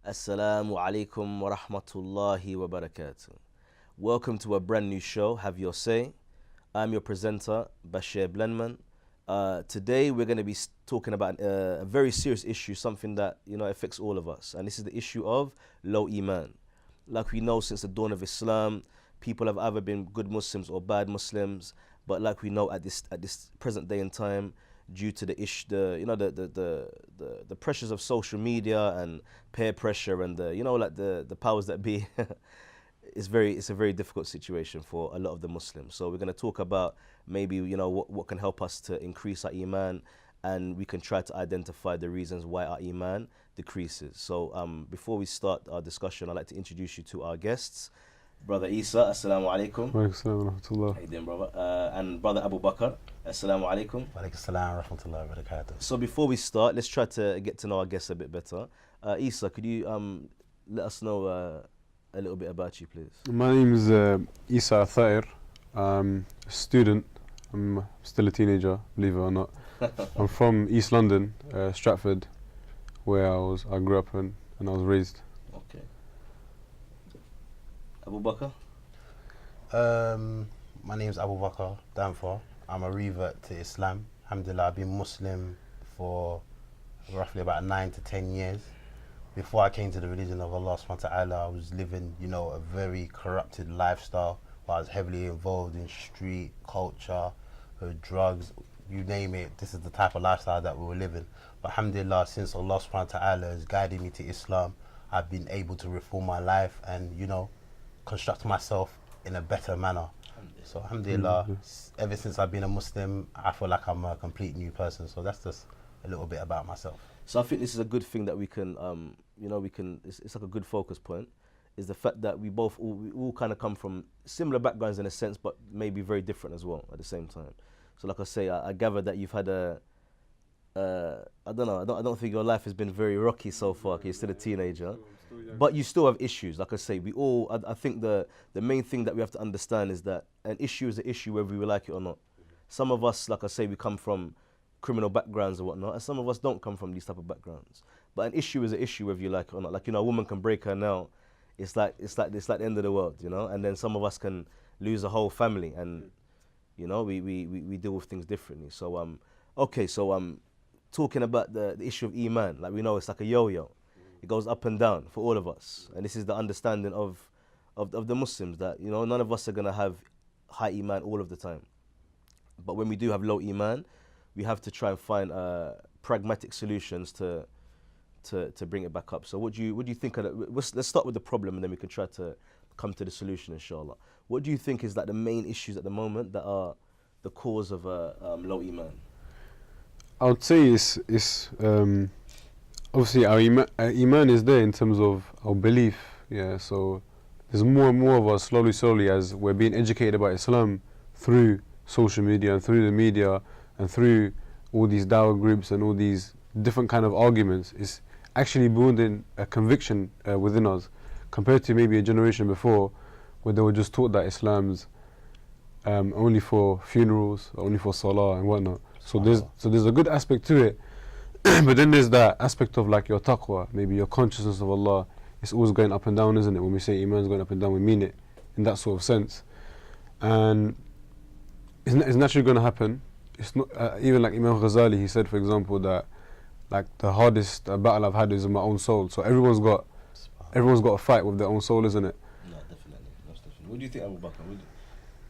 Assalamu alaikum wa rahmatullahi wa barakatuh. Welcome to a brand new show, Have Your Say. I'm your presenter, Bashir Blenman. Today we're going to be talking about a very serious issue, something that affects all of us, and this is the issue of low Imaan. Like we know, since the dawn of Islam, people have either been good Muslims or bad Muslims, but like we know at this present day and time, due to the pressures of social media and peer pressure and the powers that be, it's a very difficult situation for a lot of the Muslims. So we're going to talk about maybe what can help us to increase our Iman, and we can try to identify the reasons why our Iman decreases. So before we start our discussion, I'd like to introduce you to our guests. Brother Isa, assalamu alaikum. Wa alaikum assalam wa rahmatullah. How you doing, brother? And Brother Abu Bakr, assalamu alaikum. Wa alaikum assalam wa rahmatullah wa barakatuh. So before we start, let's try to get to know our guests a bit better. Isa, could you let us know a little bit about you, please? My name is Isa Thier. I'm a student. I'm still a teenager, believe it or not. I'm from East London, Stratford, where I grew up and I was raised. Okay. Abu Bakr? My name is Abu Bakr Danfor. I'm a revert to Islam. Alhamdulillah, I've been Muslim for roughly about 9 to 10 years. Before I came to the religion of Allah subhanahu wa ta'ala, I was living, a very corrupted lifestyle where I was heavily involved in street culture, drugs, you name it. This is the type of lifestyle that we were living. But alhamdulillah, since Allah subhanahu wa ta'ala has guided me to Islam, I've been able to reform my life and, construct myself in a better manner. So alhamdulillah, ever since I've been a Muslim, I feel like I'm a complete new person. So that's just a little bit about myself. So I think this is a good thing that we can, it's like a good focus point, is the fact that we all kind of come from similar backgrounds in a sense, but maybe very different as well at the same time. So like I say, I gather that you've had I don't think your life has been very rocky so far, 'cause you're still a teenager. But you still have issues. Like I say, I think the main thing that we have to understand is that an issue is an issue whether we like it or not. Some of us, like I say, we come from criminal backgrounds or whatnot, and some of us don't come from these type of backgrounds. But an issue is an issue whether you like it or not. Like, a woman can break her nail, it's like the end of the world, and then some of us can lose a whole family, and we deal with things differently. So talking about the issue of Iman, like we know it's like a yo-yo. It goes up and down for all of us, and this is the understanding of the Muslims, that none of us are gonna have high Iman all of the time. But when we do have low Iman, we have to try and find pragmatic solutions to bring it back up. So what do you think of that? Let's start with the problem, and then we can try to come to the solution, inshallah. What do you think is like the main issues at the moment that are the cause of low Iman? I would say it's obviously our Iman is there in terms of our belief. Yeah, so there's more and more of us slowly as we're being educated about Islam through social media and through the media and through all these dawah groups and all these different kind of arguments. It's actually building a conviction within us, compared to maybe a generation before where they were just taught that Islam's only for funerals, only for salah and whatnot. So there's a good aspect to it, but then there's that aspect of like your taqwa, maybe your consciousness of Allah. It's always going up and down, isn't it? When we say Iman's going up and down, we mean it in that sort of sense. And it's naturally going to happen. It's not even like Imam Ghazali, he said, for example, that like the hardest battle I've had is in my own soul. So everyone's got a fight with their own soul, isn't it? No, definitely. What do you think, Abu Bakr?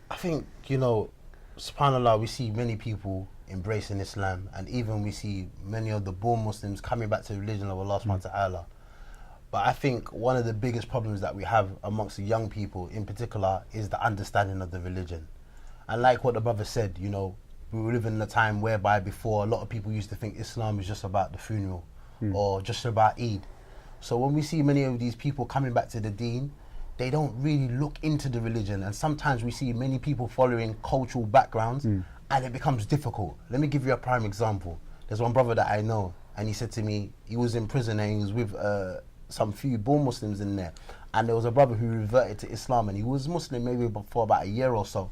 I think, subhanAllah, we see many people embracing Islam, and even we see many of the born Muslims coming back to the religion of Allah subhanahu wa ta'ala. But I think one of the biggest problems that we have amongst the young people in particular is the understanding of the religion. And like what the brother said, we were living in a time whereby before a lot of people used to think Islam is just about the funeral or just about Eid. So when we see many of these people coming back to the deen, they don't really look into the religion, and sometimes we see many people following cultural backgrounds and it becomes difficult. Let me give you a prime example. There's one brother that I know, and he said to me, he was in prison and he was with some few born Muslims in there, and there was a brother who reverted to Islam, and he was Muslim maybe for about a year or so,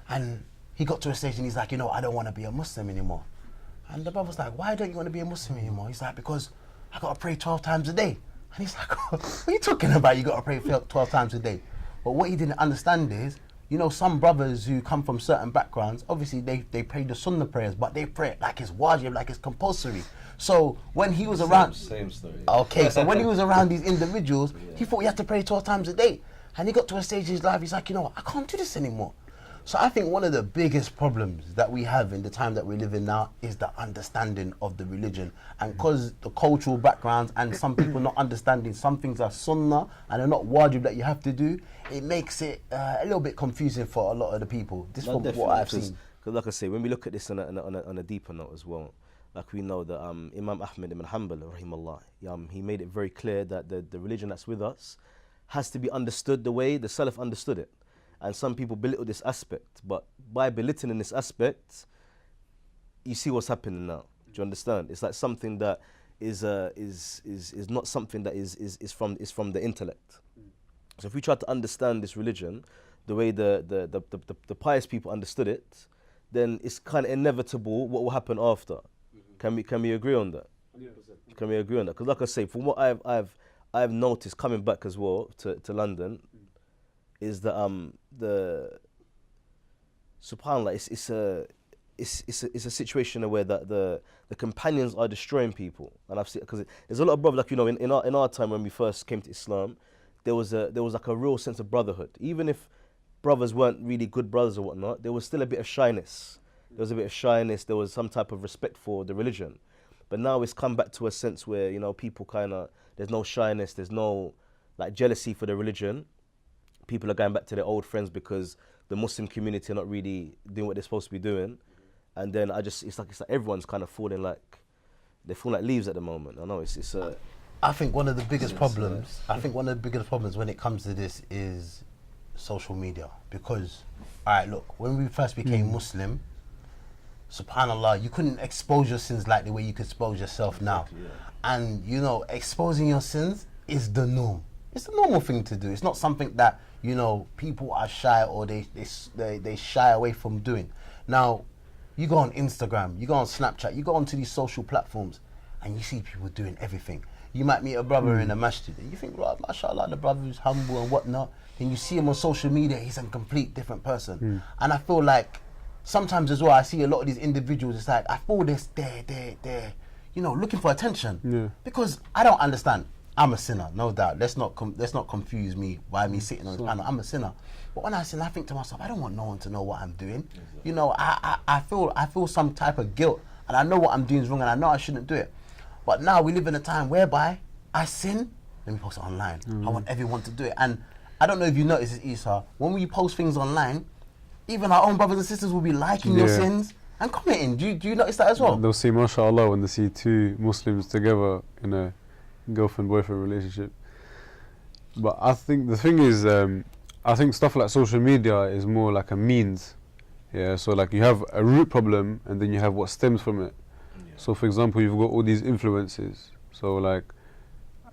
and he got to a stage and he's like, I don't want to be a Muslim anymore. And the brother's like, why don't you want to be a Muslim anymore? He's like, because I got to pray 12 times a day. And he's like, what are you talking about? You got to pray 12 times a day. But what he didn't understand is, you know, some brothers who come from certain backgrounds, obviously they pray the sunnah prayers, but they pray it like it's wajib, like it's compulsory. So when he was around... Same story. Okay, so when he was around these individuals, he thought he had to pray 12 times a day. And he got to a stage in his life, he's like, you know what, I can't do this anymore. So I think one of the biggest problems that we have in the time that we live in now is the understanding of the religion. And because the cultural backgrounds and some people not understanding some things are sunnah and they're not wajib that you have to do, it makes it a little bit confusing for a lot of the people. This is what I've seen. Because like I say, when we look at this on a deeper note as well, like we know that Imam Ahmed ibn Hanbal, rahimahullah, he made it very clear that the religion that's with us has to be understood the way the Salaf understood it. And some people belittle this aspect, but by belittling this aspect, you see what's happening now. Do you understand? It's like something that is not something that is from the intellect. So if we try to understand this religion the way the pious people understood it, then it's kind of inevitable what will happen after. Can we agree on that? 100%. Can we agree on that? Because like I say, from what I've noticed coming back as well to London, is that subhanallah, it's a situation where the companions are destroying people, and I've seen, because there's a lot of brothers, like, you know, in our time when we first came to Islam, there was like a real sense of brotherhood. Even if brothers weren't really good brothers or whatnot, there was still a bit of shyness. There was some type of respect for the religion. But now it's come back to a sense where, you know, people there's no shyness, there's no like jealousy for the religion. People are going back to their old friends because the Muslim community are not really doing what they're supposed to be doing. And then it's like everyone's kind of falling like leaves at the moment. I know I think one of the biggest problems, when it comes to this is social media. Because, all right, look, when we first became Muslim, subhanallah, you couldn't expose your sins like the way you could expose yourself now. Yeah. And, you know, exposing your sins is the norm. It's the normal thing to do. It's not something that, you know, people are shy or they shy away from doing. Now, you go on Instagram, you go on Snapchat, you go onto these social platforms and you see people doing everything. You might meet a brother in a masjid and you think, right, mashallah, the brother is humble and whatnot. Then you see him on social media, he's a complete different person. And I feel like sometimes as well, I see a lot of these individuals, it's like, I feel they're you know, looking for attention. Yeah. Because I don't understand. I'm a sinner, no doubt. Let's not confuse me by me sitting on this panel. I'm a sinner. But when I sin, I think to myself, I don't want no one to know what I'm doing. Exactly. You know, I feel some type of guilt, and I know what I'm doing is wrong, and I know I shouldn't do it. But now we live in a time whereby I sin, let me post it online. I want everyone to do it. And I don't know if you notice this, Isa, when we post things online, even our own brothers and sisters will be liking your sins and commenting. Do you notice that as well? They'll say mashallah when they see two Muslims together in a girlfriend-boyfriend relationship. But I think the thing is, I think stuff like social media is more like a means. Yeah, so like you have a root problem and then you have what stems from it. Yeah. So for example, you've got all these influences. So like,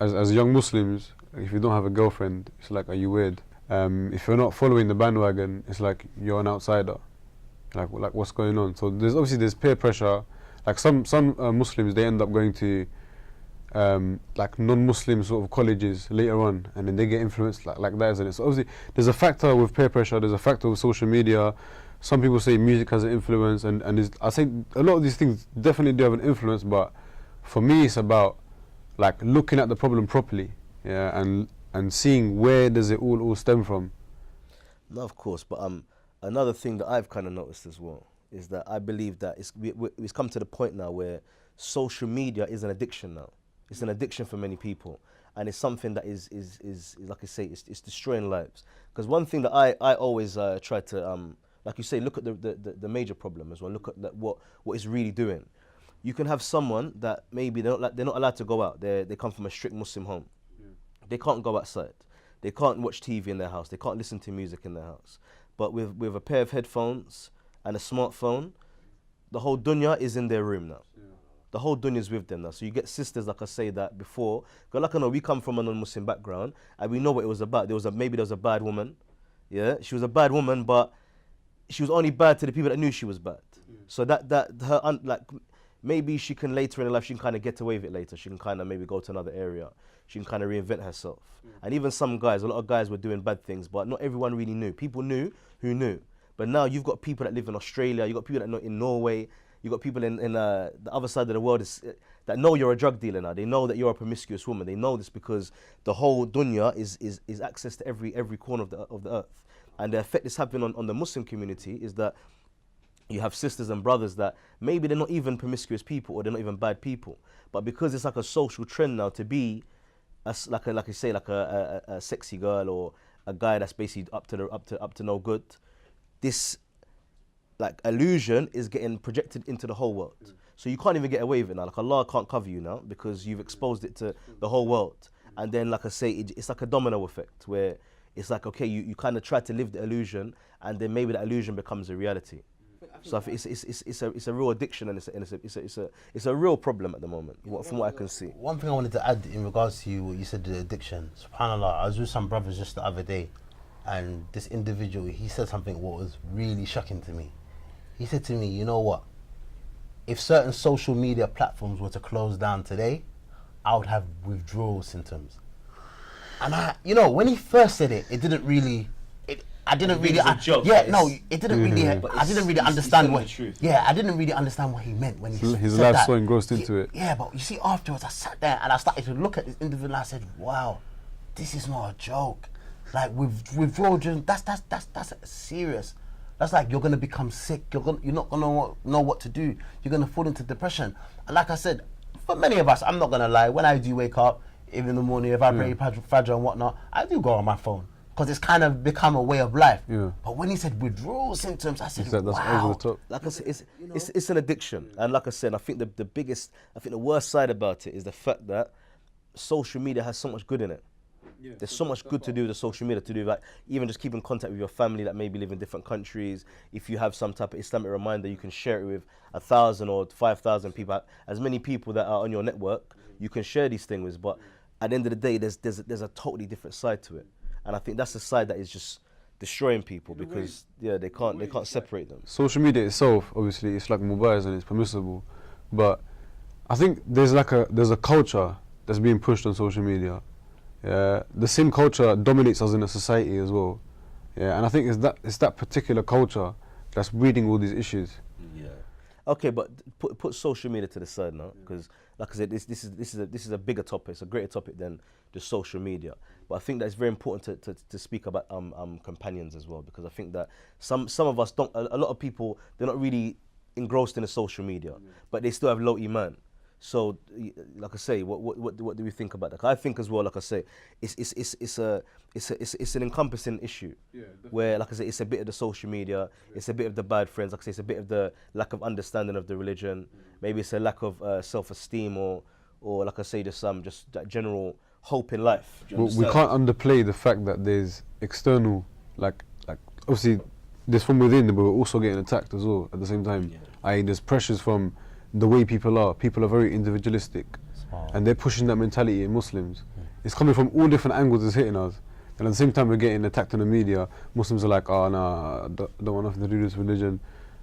as young Muslims, if you don't have a girlfriend, it's like, are you weird? If you're not following the bandwagon, it's like you're an outsider. Like what's going on? So there's peer pressure. Like some Muslims, they end up going to like non-Muslim sort of colleges later on, and then they get influenced like that, isn't it? So obviously there's a factor with peer pressure, there's a factor with social media. Some people say music has an influence, and I say a lot of these things definitely do have an influence, but for me it's about like looking at the problem properly, yeah, and seeing where does it all stem from. No, of course, but another thing that I've kind of noticed as well is that I believe that it's come to the point now where social media is an addiction now. It's an addiction for many people, and it's something that is like I say, it's destroying lives. Because one thing that I always try to, like you say, look at the major problem as well. Look at what it's really doing. You can have someone that maybe they're not allowed to go out. They come from a strict Muslim home. Yeah. They can't go outside. They can't watch TV in their house. They can't listen to music in their house. But with a pair of headphones and a smartphone, the whole dunya is in their room now. Yeah. The whole dunya is with them now. So you get sisters, like I say that before. Because like I know, we come from a non-Muslim background, and we know what it was about. Maybe there was a bad woman. Yeah, she was a bad woman, but she was only bad to the people that knew she was bad. So that her maybe she can later in her life, she can kind of get away with it later. She can kind of maybe go to another area. She can kind of reinvent herself. And even some guys, a lot of guys were doing bad things, but not everyone really knew. People knew who knew. But now you've got people that live in Australia, you've got people that know in Norway, you've got people in the other side of the world that know you're a drug dealer now. They know that you're a promiscuous woman. They know this because the whole dunya is access to every corner of the earth. And the effect it's having on the Muslim community is that you have sisters and brothers that maybe they're not even promiscuous people or they're not even bad people. But because it's like a social trend now to be like a sexy girl or a guy that's basically up to no good, this like illusion is getting projected into the whole world. So you can't even get away with it now. Like Allah can't cover you now because you've exposed it to the whole world. And then, like I say, it's like a domino effect where it's like, okay, you kind of try to live the illusion, and then maybe that illusion becomes a reality. So I think it's a real addiction, and it's a real problem at the moment, from what I can see. One thing I wanted to add in regards to what you said, the addiction. SubhanAllah, I was with some brothers just the other day, and this individual, he said something what was really shocking to me. He said to me, you know what? If certain social media platforms were to close down today, I would have withdrawal symptoms. And when he first said it, it didn't really. I didn't really. It didn't really. I didn't really understand what. Yeah, I didn't really understand what he meant when he said that. His life so engrossed into it. Yeah, but you see, afterwards, I sat there and I started to look at this individual. And I said, "Wow, this is not a joke. Like withdrawal, that's serious. That's like you're gonna become sick. You're not gonna know what to do. You're gonna fall into depression." And like I said, for many of us, I'm not gonna lie. When I do wake up, even in the morning, if I pray Fajr and whatnot, I do go on my phone. Because it's kind of become a way of life. Yeah. But when he said withdrawal symptoms, I said, that's wow. over the top. Like I said, it's an addiction. And like I said, I think the worst side about it is the fact that social media has so much good in it. Yeah, there's so much good to do with the social media, to do like even just keep in contact with your family that maybe live in different countries. If you have some type of Islamic reminder, you can share it with 1,000 or 5,000 people, as many people that are on your network, you can share these things with. But at the end of the day, there's a totally different side to it. And I think that's the side that is just destroying people because they can't separate them. Social media itself, obviously, it's like mobiles and it's permissible, but I think there's a culture that's being pushed on social media. Yeah, the same culture dominates us in a society as well. Yeah, and I think it's that particular culture that's breeding all these issues. Yeah. Okay, but put social media to the side now, because like I said, this is a bigger topic. It's a greater topic than just social media. But I think that it's very important to speak about companions as well, because I think that some of us don't. A lot of people, they're not really engrossed in the social media, but they still have low Imaan. So, like I say, what do we think about that? I think as well, like I say, it's an encompassing issue, where, like I say, it's a bit of the social media, it's a bit of the bad friends, like I say, it's a bit of the lack of understanding of the religion, maybe it's a lack of self-esteem, or like I say, just that general hope in life. We can't underplay the fact that there's external, like obviously, there's from within, but we're also getting attacked as well at the same time. I.e., there's pressures from the way people are. People are very individualistic, and they're pushing that mentality in Muslims. It's coming from all different angles. It's hitting us, and at the same time we're getting attacked in the media. Muslims are like, "Oh no, I don't want nothing to do with this religion."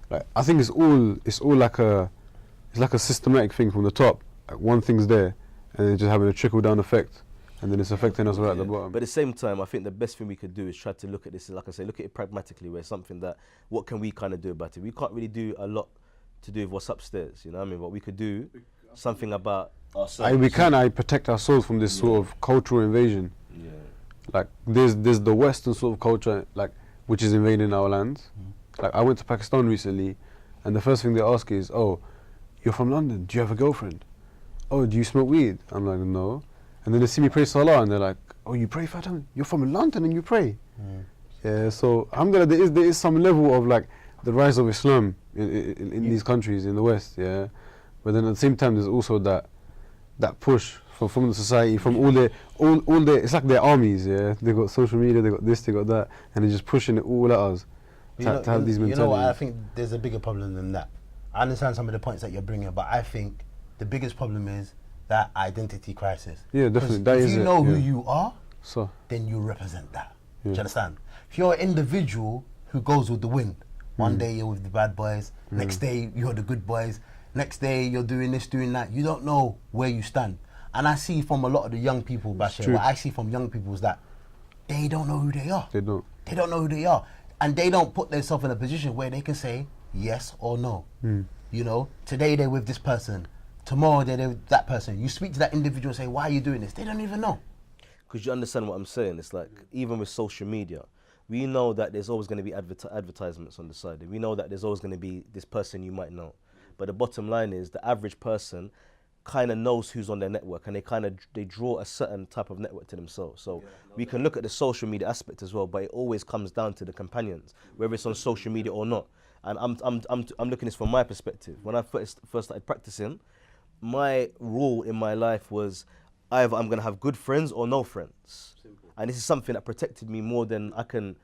Like, I think it's all like a systematic thing from the top. Like, one thing's there, and it's just having a trickle down effect, and then it's affecting us right at the bottom. But at the same time, I think the best thing we could do is try to look at this, like I say, look at it pragmatically, where it's something that, what can we kind of do about it? We can't really do a lot to do with what's upstairs, you know what I mean? But we could do something about ourselves. We can protect ourselves from this sort of cultural invasion. Yeah. Like there's the Western sort of culture, like, which is invading our lands. Like, I went to Pakistan recently, and the first thing they ask is, "Oh, you're from London, do you have a girlfriend? Oh, do you smoke weed?" I'm like, "No." And then they see me pray Salah, and they're like, "Oh, you pray Fajr? You're from London and you pray?" Yeah, so alhamdulillah, there is some level of like the rise of Islam in these countries in the West, yeah. But then at the same time, there's also that push from the society, from all their, it's like their armies, yeah. They got social media, they got this, they got that, and they're just pushing it all at us to have these mentalities. You know what? I think there's a bigger problem than that. I understand some of the points that you're bringing, but I think the biggest problem is that identity crisis. Yeah, definitely. That if is you it, know who you are, so then you represent that. Do you understand? If you're an individual who goes with the wind, one day you're with the bad boys, next day you're the good boys, Next day you're doing this, doing that. You don't know where you stand. And I see from a lot of the young people, Bashir, what I see from young people is that they don't know who they are. They don't. They don't know who they are. And they don't put themselves in a position where they can say yes or no. You know, today they're with this person, tomorrow they're with that person. You speak to that individual and say, why are you doing this? They don't even know. Because you understand what I'm saying. It's like, even with social media, we know that there's always going to be advertisements on the side. We know that there's always going to be this person you might know. But the bottom line is the average person kind of knows who's on their network, and they draw a certain type of network to themselves. So we can look at the social media aspect as well, but it always comes down to the companions, whether it's on social media or not. And I'm looking at this from my perspective. When I first started practicing, my rule in my life was either I'm going to have good friends or no friends. Simple. And this is something that protected me more than I can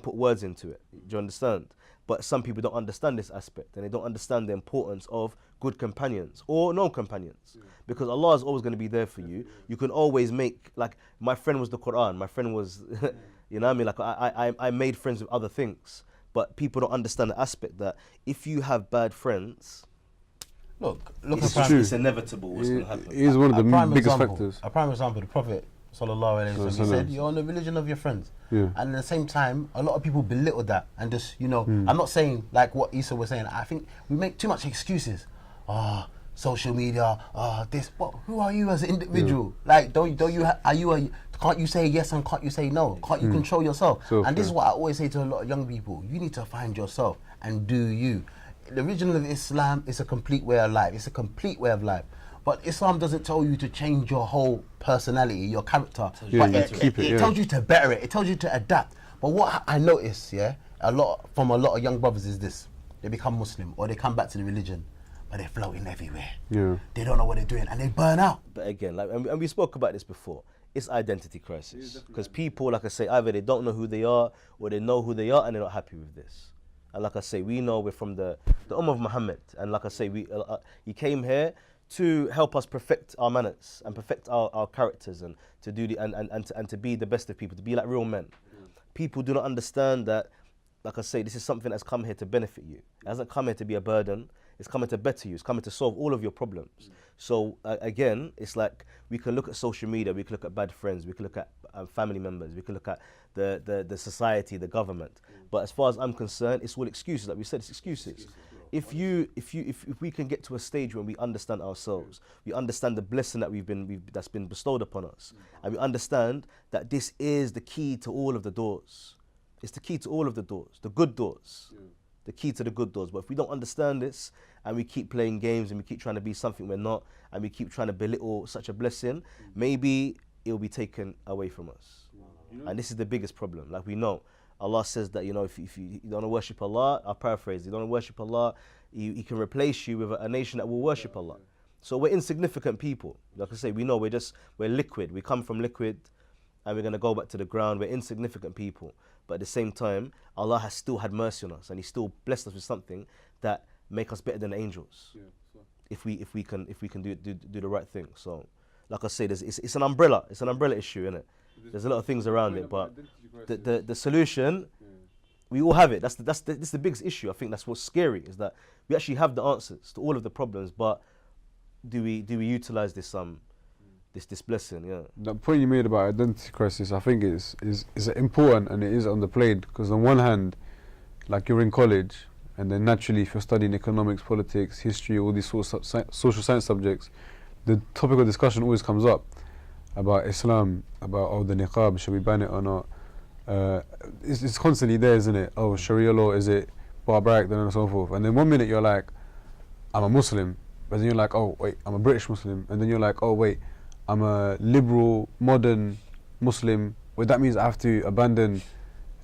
put words into it. Do you understand? But some people don't understand this aspect, and they don't understand the importance of good companions or no companions. Because Allah is always going to be there for you. You can always make, like, my friend was the Quran. My friend was, you know what I mean? Like, I made friends with other things. But people don't understand the aspect that if you have bad friends, Look, it's inevitable what's going to happen. It is one of the biggest example, factors. A prime example, the Prophet sallallahu alaihi wasallam, he said, you're on the religion of your friends. And at the same time, a lot of people belittle that and just, you know, I'm not saying like what Issa was saying. I think we make too much excuses. Social media, this. But who are you as an individual? Like, can't you say yes and can't you say no? Can't you control yourself? And this is what I always say to a lot of young people. You need to find yourself and do you. The religion of Islam is a complete way of life. It's a complete way of life. But Islam doesn't tell you to change your whole personality, your character. But it tells you to better it. It tells you to adapt. But what I notice, from a lot of young brothers is this. They become Muslim or they come back to the religion, but they're floating everywhere. They don't know what they're doing and they burn out. But again, like, and we spoke about this before, it's identity crisis. Because people, like I say, either they don't know who they are or they know who they are and they're not happy with this. And like I say, we know we're from the Ummah of Muhammad. And like I say, he came here to help us perfect our manners and perfect our characters and to do and to be the best of people, to be like real men. People do not understand that, like I say, this is something that's come here to benefit you. It hasn't come here to be a burden. It's coming to better you. It's coming to solve all of your problems. So again, it's like we can look at social media, we can look at bad friends, we can look at family members, we can look at the society, the government. But as far as I'm concerned, it's all excuses. Like we said, it's excuses. If we can get to a stage when we understand ourselves, we understand the blessing that that's been bestowed upon us, and we understand that this is the key to all of the doors. It's the key to all of the doors, the good doors, the key to the good doors. But if we don't understand this and we keep playing games and we keep trying to be something we're not, and we keep trying to belittle such a blessing, maybe it will be taken away from us. And this is the biggest problem. Like we know, Allah says that, you know, if you don't want to worship Allah, I'll paraphrase, you don't want to worship Allah, He can replace you with a nation that will worship Allah. So we're insignificant people. Like I say, we know we're liquid. We come from liquid and we're going to go back to the ground. We're insignificant people. But at the same time, Allah has still had mercy on us and He still blessed us with something that make us better than angels. If we can do the right thing. So, like I say, it's an umbrella. It's an umbrella issue, isn't it? There's a lot of things around it, but the solution, we all have it. That's the biggest issue. I think that's what's scary, is that we actually have the answers to all of the problems, but do we utilize this this blessing? Yeah. The point you made about identity crisis, I think is important and it is underplayed, because on one hand, like you're in college, and then naturally if you're studying economics, politics, history, all these sorts of social science subjects, the topic of discussion always comes up about Islam, about the niqab, should we ban it or not? It's constantly there, isn't it? Oh, Sharia law, is it barbaric, and so forth. And then one minute you're like, I'm a Muslim, but then you're like, oh wait, I'm a British Muslim, and then you're like, oh wait, I'm a liberal, modern Muslim. Well, that means I have to abandon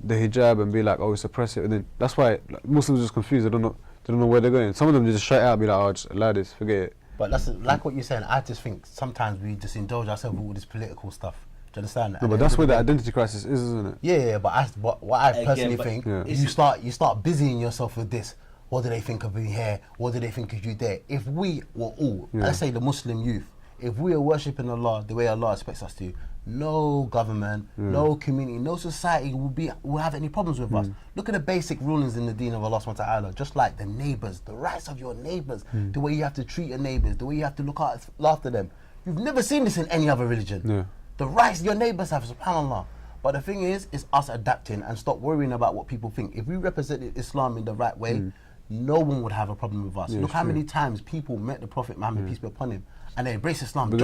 the hijab and be like, oh, it's oppressive. And then that's why Muslims are just confused. They don't know where they're going. Some of them just shut out, be like, oh, just allow this, forget it. But that's like what you're saying. I just think sometimes we just indulge ourselves with all this political stuff. Do you understand? No, but that's where the identity crisis is, isn't it? Yeah, but what I personally think, you start busying yourself with this. What do they think of me here? What do they think of you there? If we were all, let's say the Muslim youth, if we are worshipping Allah the way Allah expects us to, no government, no community, no society will have any problems with us. Look at the basic rulings in the Deen of Allah subhanahu wa ta'ala, just like the neighbours, the rights of your neighbours, the way you have to treat your neighbours, the way you have to look after them. You've never seen this in any other religion. Yeah. The rights your neighbours have, subhanAllah. But the thing is us adapting and stop worrying about what people think. If we represented Islam in the right way, no one would have a problem with us. Yeah, Look how true. many times people met the Prophet Muhammad, peace be upon him, and they embrace Islam But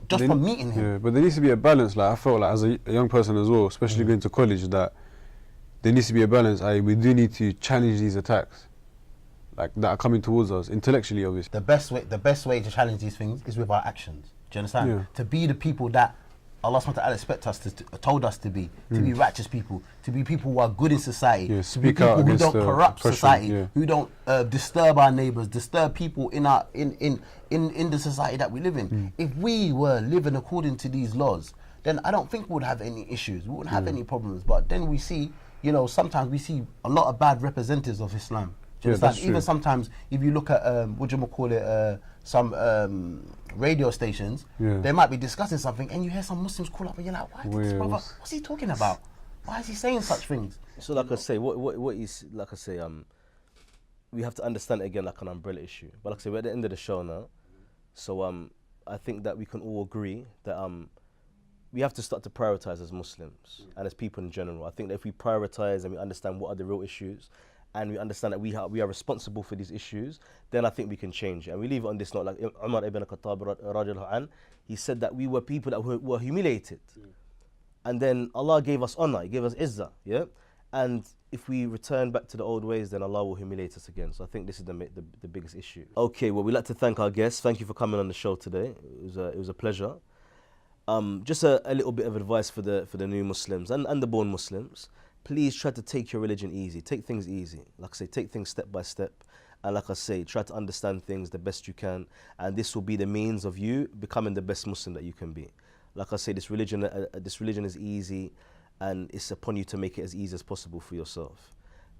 just from meeting him. Yeah, but there needs to be a balance. Like I felt like as a young person as well, especially going to college, that there needs to be a balance. We do need to challenge these attacks, like that are coming towards us intellectually, obviously. The best way to challenge these things is with our actions. Do you understand? Yeah. To be the people that Allah subhanahu wa ta'ala expect us told us to be righteous people, to be people who are good in society, Yeah, to be speak people out who against don't corrupt oppression, society, yeah. who don't disturb our neighbours, disturb people in the society that we live in. If we were living according to these laws, then I don't think we would have any issues. We wouldn't have any problems. But then we see, sometimes we see a lot of bad representatives of Islam. Do you Yeah, that's understand? Even true. sometimes, if you look at some radio stations, Yeah. they might be discussing something, and you hear some Muslims call up, and you're like, "Why this Well, brother? what's- What's he talking about? Why is he saying such things?" So like I say, what is, like I say, we have to understand it again like an umbrella issue. But like I say, we're at the end of the show now, so I think that we can all agree that we have to start to prioritize as Muslims and as people in general. I think that if we prioritize and we understand what are the real issues, and we understand that we are responsible for these issues, then I think we can change it. And we leave it on this note, like Umar ibn Khattab radiallahu anh, he said that we were people that were humiliated. And then Allah gave us honor, He gave us izzah, yeah? And if we return back to the old ways, then Allah will humiliate us again. So I think this is the biggest issue. Okay, well, we'd like to thank our guests. Thank you for coming on the show today. It was a pleasure. Just a little bit of advice for the new Muslims and the born Muslims. Please try to take your religion easy. Take things easy. Like I say, take things step by step. And like I say, try to understand things the best you can. And this will be the means of you becoming the best Muslim that you can be. Like I say, this religion is easy, and it's upon you to make it as easy as possible for yourself.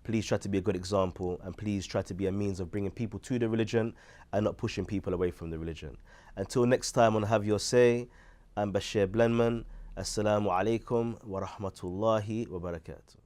Please try to be a good example, and please try to be a means of bringing people to the religion and not pushing people away from the religion. Until next time on Have Your Say, I'm Bashir Blenman. Assalamu alaikum wa rahmatullahi wa barakatuh.